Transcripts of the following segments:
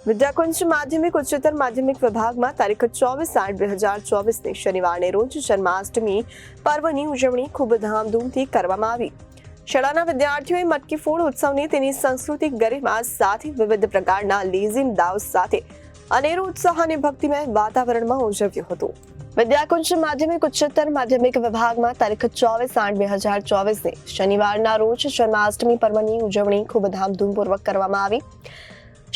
વિદ્યાકુંજ માધ્યમિક ઉચ્ચતર માધ્યમિક વિભાગમાં તારીખ 24/8/2024 શનિવારને રોજ જન્માષ્ટમી પર્વની ઉજવણી ખૂબ ધામધૂમથી કરવામાં આવી। શાળાના વિદ્યાર્થીઓએ મટકી ફોડ ઉત્સવને તેની સાંસ્કૃતિક ગરિમા સાથે વિવિધ પ્રકારના લેઝિમ દાવ સાથે અનેરો ઉત્સાહ અને ભક્તિમય વાતાવરણમાં ઉજવ્યો હતો। વિદ્યાકુંજ માધ્યમિક ઉચ્ચતર માધ્યમિક વિભાગમાં તારીખ 24/8/2024 શનિવારના રોજ જન્માષ્ટમી પર્વની ઉજવણી ખૂબ ધામધૂમપૂર્વક કરવામાં આવી।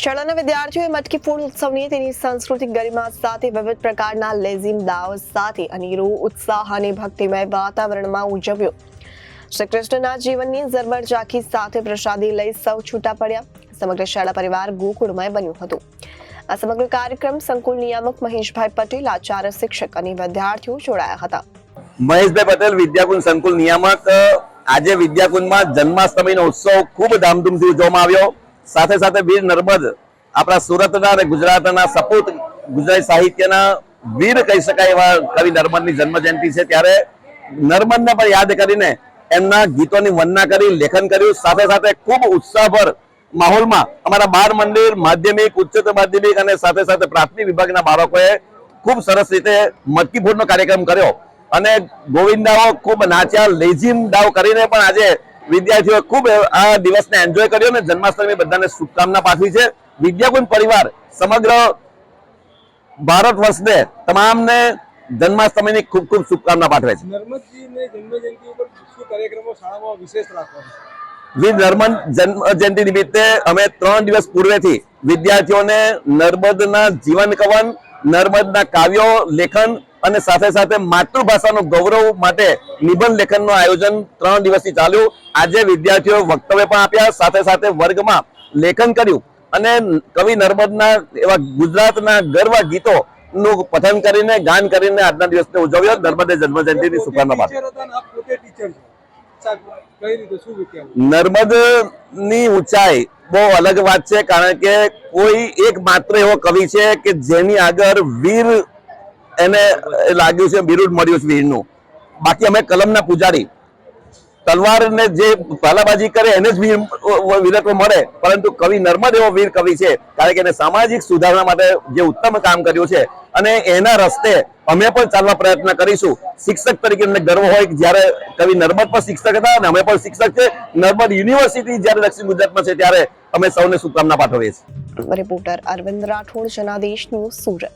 શાળાના વિદ્યાર્થીઓએ મટકી ફોડ ઉત્સવની તેની સાંસ્કૃતિક ગરિમા સાથે વિવિધ પ્રકારના લેઝિમ દાવ સાથે અનેરો ઉત્સાહ અને ભક્તિમય વાતાવરણમાં ઉજવ્યો। શ્રી કૃષ્ણના જીવનની ઝરમર ઝાંખી સાથે પ્રસાદી લઈ સૌ છૂટા પડ્યા। સમગ્ર શાળા પરિવાર ગોકુળમય બન્યું હતું। આ સમગ્ર કાર્યક્રમ સંકુલ નિયામક મહેશભાઈ પટેલ, આચાર્ય, શિક્ષક અને વિદ્યાર્થીઓ જોડાયા હતા। મહેશભાઈ પટેલ, વિદ્યાકુંજ સંકુલ નિયામક। આજે વિદ્યાકુંજમાં જન્માષ્ટમીનો ઉત્સવ ખૂબ ધામધૂમથી ઉજવવામાં આવ્યો। સાથે સાથે વીર નર્મદ આપણા સુરતના અને ગુજરાતના સપૂત ગુજરાતી સાહિત્યના વીર કહી શકાય એવા કવિ નર્મદની જન્મ જયંતિ છે, ત્યારે નર્મદને પણ યાદ કરીને એમના ગીતોની વંદના કરી, લેખન કર્યું। સાથે સાથે ખૂબ ઉત્સાહભર માહોલમાં અમારા બાળ મંદિર, માધ્યમિક, ઉચ્ચતર માધ્યમિક અને સાથે સાથે પ્રાથમિક વિભાગના બાળકોએ ખૂબ સરસ રીતે મટકી ફોડનો કાર્યક્રમ કર્યો અને ગોવિંદાઓ ખૂબ નાચ્યા। લેઝિમ દાવ કરીને પણ આજે વિદ્યાર્થીઓ ખૂબ આ દિવસને એન્જોય કર્યો અને જન્માષ્ટમી બધાને શુભકામના પાઠવી છે। વિદ્યાકુંજ પરિવાર સમગ્ર ભારત વર્ષને તમામને જન્માષ્ટમીની ખૂબ ખૂબ શુભકામના પાઠવે છે। નર્મદજીને જન્મજયંતિ ઉપર શું કાર્યક્રમો શાળામાં વિશેષ રાખવામાં? વીર નર્મદ જન્મ જયંતિ નિમિત્તે અમે 3 દિવસ પૂર્વેથી વિદ્યાર્થીઓને નર્મદના જીવન કવન, નર્મદના કાવ્યો, લેખન અને સાથે સાથે માતૃભાષાનો ગૌરવ માટે નિબંધ લેખનનું આયોજન 3 દિવસથી ચાલ્યું। આજે વિદ્યાર્થીઓ વક્તવ્ય પણ આપ્યા, સાથે સાથે વર્ગમાં લેખન કર્યું અને કવિ નર્મદના એવા ગુજરાતના ગર્વ ગીતોનું પઠન કરીને, ગાન કરીને આજના દિવસને ઉજવ્યો। નર્મદે જન્મ જયંતિની શુભકામના પાઠવી। નર્મદની ઊંચાઈ બહુ અલગ વાત છે, કારણ કે કોઈ એક માત્ર એવો કવિ છે કે જેની આગળ વીર એને લાગ્યું છે, બિરુદ મળ્યું છે વીરનું। બાકી અમે કલમના પૂજારી, તલવારને જે ભાલાબાજી કરે એને જ વીરત્વ મળે, પરંતુ કવિ નર્મદ એવો વીર કવિ છે, કારણ કે એને સામાજિક સુધારણા માટે જે ઉત્તમ કામ કર્યું છે અને એના રસ્તે અમે પણ ચાલવા પ્રયત્ન કરીશું। શિક્ષક તરીકે અમને ગર્વ હોય કે જ્યારે કવિ નર્મદ પણ શિક્ષક હતા અને અમે પણ શિક્ષક છે। નર્મદ યુનિવર્સિટી જ્યારે દક્ષિણ ગુજરાતમાં છે ત્યારે અમે સૌને શુભકામના પાઠવીએ છીએ। Reporter Arvind Rathod, Janadesh news, Surat.